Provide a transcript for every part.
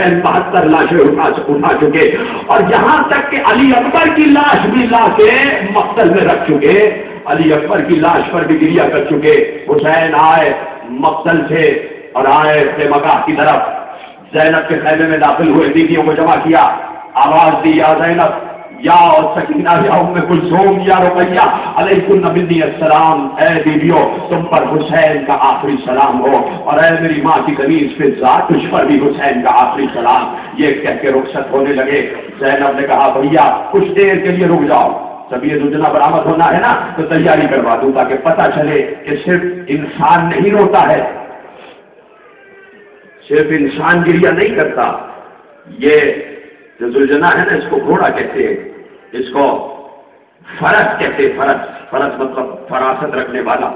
72 لاشیں اٹھا چکے، اور یہاں تک کہ علی اکبر کی لاش بھی لا کے مقتل میں رکھ چکے، علی اکبر کی لاش پر بھی گریہ کر چکے۔ حسین آئے مقتل سے اور آئے خیمگاہ کی طرف، زینب کے خیمے میں داخل ہوئے، بیویوں کو جمع کیا، آواز دی یا زینب یا اور سکینہ یا ام کلثوم یا رقیہ علیکم منی السلام، اے بیویوں تم پر حسین کا آخری سلام ہو، اور اے میری ماں کی کنیز پہ ذات تجھ پر بھی حسین کا آخری سلام۔ یہ کہہ کے رخصت ہونے لگے۔ زینب نے کہا بھیا کچھ دیر کے لیے رک جاؤ، جب یہ زوجنا برآمد ہونا ہے نا تو تیاری کروا دوں تاکہ پتہ چلے کہ صرف انسان نہیں روتا ہے، صرف انسان گریہ نہیں کرتا۔ یہ جو زلجنا ہے نا اس کو گھوڑا کہتے ہیں، اس کو فرس کہتے ہیں، فرس مطلب فراست رکھنے والا،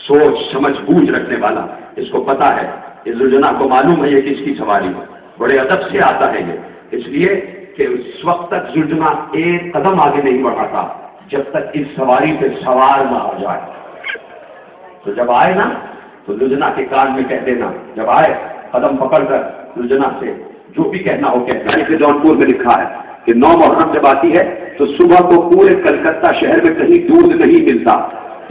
سوچ سمجھ بوجھ رکھنے والا، اس کو پتا ہے، اس زلجنا کو معلوم ہے یہ کس کی سواری ہے، بڑے ادب سے آتا ہے یہ، اس لیے کہ اس وقت تک زلجنا ایک قدم آگے نہیں بڑھا تھا جب تک اس سواری پہ سوار نہ ہو جائے۔ تو جب آئے نا تو زلجنا کے کان میں کہہ دینا، جب آئے قدم پکڑ کر زلجنا سے جو بھی کہنا ہو کہنا۔ کہ جونپور میں لکھا ہے کہ 9 محرم جب آتی ہے تو صبح کو پورے کلکتہ شہر میں کہیں دودھ نہیں ملتا،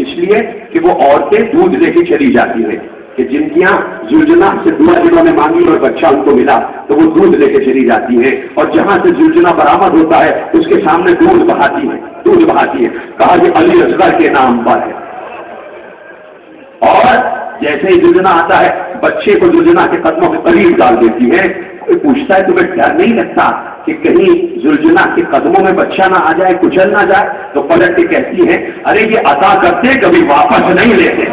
اس لیے کہ وہ عورتیں دودھ لے کے چلی جاتی ہیں، کہ جن کی یہاں زلجنا سے دعا جنہوں نے مانگی اور بچہ ان کو ملا تو وہ دودھ لے کے چلی جاتی ہیں، اور جہاں سے زلجنا برآمد ہوتا ہے اس کے سامنے دودھ بہاتی ہے، کہا کہ علی اصغر کے نام پر ہے۔ اور جیسے ہی زلجنا آتا ہے بچے کو زلجنا کے قدموں کے قریب ڈال دیتی ہے۔ کوئی پوچھتا ہے تمہیں ڈر نہیں لگتا کہ کہیں زلجنا کے قدموں میں بچہ نہ آ جائے، کچل نہ جائے؟ تو پلٹ کے کہتی ہے ارے یہ عطا کرتے کبھی واپس نہیں لیتے،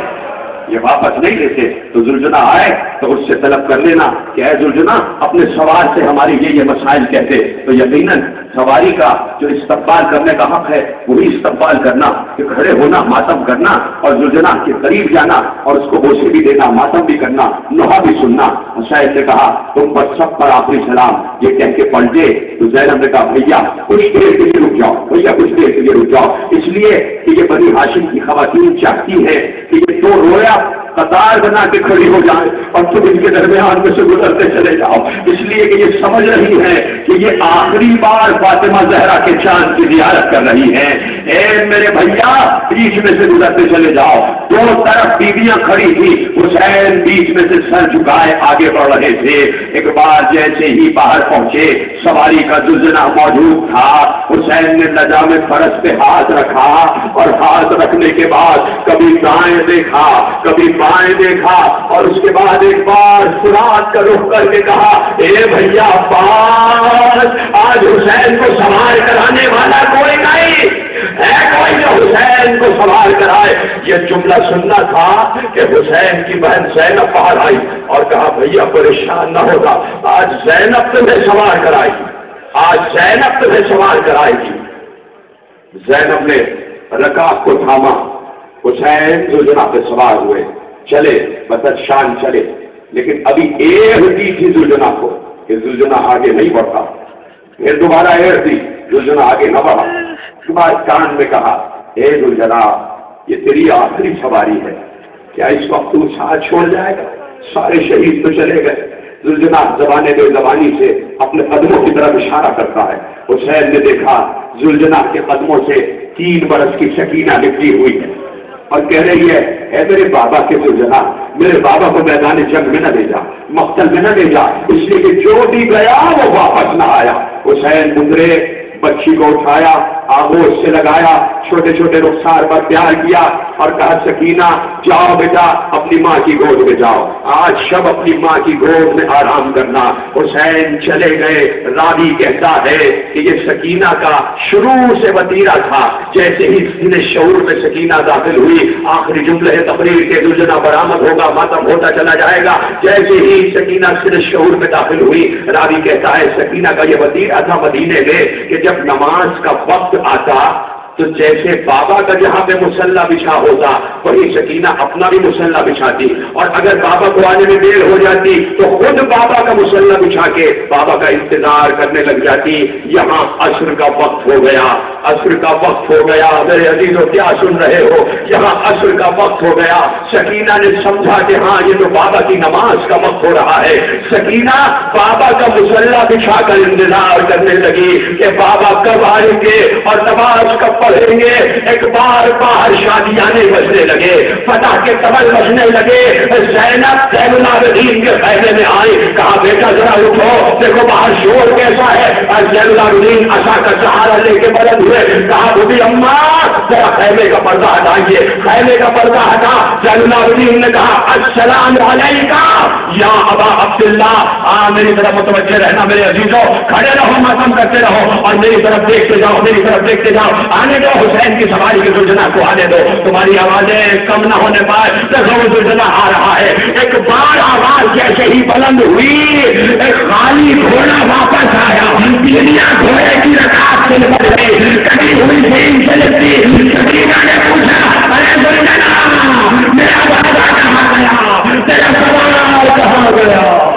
یہ واپس نہیں لیتے۔ تو زلجنا آئے تو اس سے طلب کر لینا کہ اے زلجنا اپنے سوار سے ہماری یہ مسائل کہتے، تو یقیناً سواری کا جو استقبال کرنے کا حق ہے وہی استقبال کرنا، کہ کھڑے ہونا، ماتم کرنا، اور زلجنا کے قریب جانا اور اس کو بوسے بھی دینا، ماتم بھی کرنا، نوحہ بھی سننا۔ شاید نے کہا تم پر سب پر آخری سلام، یہ کہہ کے پلٹے تو زینب نے کہا بھیا کچھ دیر کے لیے رک جاؤ، بھیا کچھ دیر کے لیے رک جاؤ، اس لیے کہ یہ بنی ہاشم کی خواتین چاہتی ہے کہ یہ تو رویا قطار بنا کے کھڑی ہو جائے اور تم ان کے درمیان میں سے گزرتے چلے جاؤ، اس لیے کہ یہ سمجھ رہی ہے کہ یہ آخری بار فاطمہ زہرا کے چاند کی زیارت کر رہی ہیں۔ اے میرے بھیا بیچ میں سے گزرتے چلے جاؤ۔ دو طرف بیویاں کھڑی تھی، حسین بیچ میں سے سر جھکائے آگے بڑھ رہے تھے۔ ایک بار جیسے ہی باہر پہنچے سواری کا زلجنا موجود تھا، حسین نے لجام فرس پہ ہاتھ رکھا اور ہاتھ رکھنے کے بعد کبھی دائیں دیکھا کبھی بائیں دیکھا، اور اس کے بعد ایک بار فرات کا رخ کر کے کہا اے بھیا عباس آج حسین کو سوار کرانے والا کوئی نہیں ہے، کوئی جو حسین کو سوار کرائے۔ یہ جملہ سننا تھا کہ حسین کی بہن زینب باہر آئی اور کہا بھیا پریشان نہ ہوگا، آج زینب تمہیں سوار کرائے گی، آج زینب تمہیں سوار کرائے گی۔ زینب نے رکاب کو تھاما، حسین زلجنا پہ سوار ہوئے، چلے مطلب شان چلے، لیکن ابھی ایڑ دی تھی زلجنا کو کہ زلجنا آگے نہیں بڑھتا، پھر دوبارہ ایڑ دی، زلجنا آگے نہ بڑھا۔ اس بعد کان میں کہا اے زلجنا یہ تیری آخری سواری ہے، کیا اس وقت تو ساتھ چھوڑ جائے گا؟ سارے شہید تو چلے گئے۔ زلجنا زبانے بے زبانی سے اپنے قدموں کی طرف اشارہ کرتا ہے۔ حسین نے دیکھا زلجنا کے قدموں سے 3 برس کی سکینہ نکلی ہوئی ہے اور کہہ رہی ہے اے میرے بابا کے زلجنا میرے بابا کو میدان جنگ میں نہ لے جا، مقتل میں نہ لے جا، اس لیے کہ جو بھی گیا وہ واپس نہ آیا۔ حسین گزرے، بچی کو اٹھایا، آغوش سے لگایا، چھوٹے چھوٹے رخسار پر پیار کیا اور کہا سکینہ جاؤ بیٹا اپنی ماں کی گود میں جاؤ، آج شب اپنی ماں کی گود میں آرام کرنا۔ حسین چلے گئے۔ راوی کہتا ہے کہ یہ سکینہ کا شروع سے وتیرہ تھا، جیسے ہی سینہ شعور میں سکینہ داخل ہوئی آخری جملے تقریر کے زلجنا برآمد ہوگا، ماتم ہوتا چلا جائے گا، جیسے ہی سکینہ سینہ شعور میں داخل ہوئی راوی کہتا ہے سکینہ کا یہ وتیرہ تھا مدینے میں کہ جب نماز کا وقت آتا تو جیسے بابا کا جہاں پہ مسلح بچھا ہوتا وہی سکینہ اپنا بھی مسلح بچھاتی، اور اگر بابا کو آنے میں دیر ہو جاتی تو خود بابا کا مسلح بچھا کے بابا کا انتظار کرنے لگ جاتی۔ یہاں عصر کا وقت ہو گیا، عصر کا وقت ہو گیا، میرے عزیزو کیا سن رہے ہو؟ یہاں عصر کا وقت ہو گیا۔ سکینہ نے سمجھا کہ ہاں یہ تو بابا کی نماز کا وقت ہو رہا ہے۔ سکینہ بابا کا مسلح بچھا کر انتظار کرنے لگی کہ بابا کب آئیں گے اور نماز کب پڑھیں گے۔ ایک بار باہر شادیانے بجنے لگے، فتح کے تبل بجنے لگے۔ زینب زین العابدین کے خیمے میں آئی، کہا بیٹا ذرا اٹھو، دیکھو باہر شور کیسا ہے۔ اور زین العابدین عصا کا سہارا لے کے بلند ہوئے، کہا بوڑھی اماں ذرا خیمے کا پردہ ہٹائیے۔ خیمے کا پردہ ہٹا، زین العابدین نے کہا السلام علیکہ یا ابا عبداللہ۔ میری طرف متوجہ رہنا میرے عزیزوں، کھڑے رہو، ماتم کرتے رہو اور میری طرف دیکھتے جاؤ، میری طرف دیکھتے جاؤ۔ آنے دو حسین کی سواری کی زلجنا کو آنے دو، تمہاری آوازیں کم نہ ہونے پائے۔ دیکھو وہ زلجنا آ رہا ہے۔ ایک بار آواز جیسے ہی بلند ہوئی، ایک خالی گھوڑا واپس آیا، دنیا گھوڑے کی رکعت سے بڑھ گئی، کبھی ہوئی دین چلتی۔ سکینہ نے پوچھا ارے زلجنا میرا وعدہ کہاں گیا، تیرا سوال کہاں گیا؟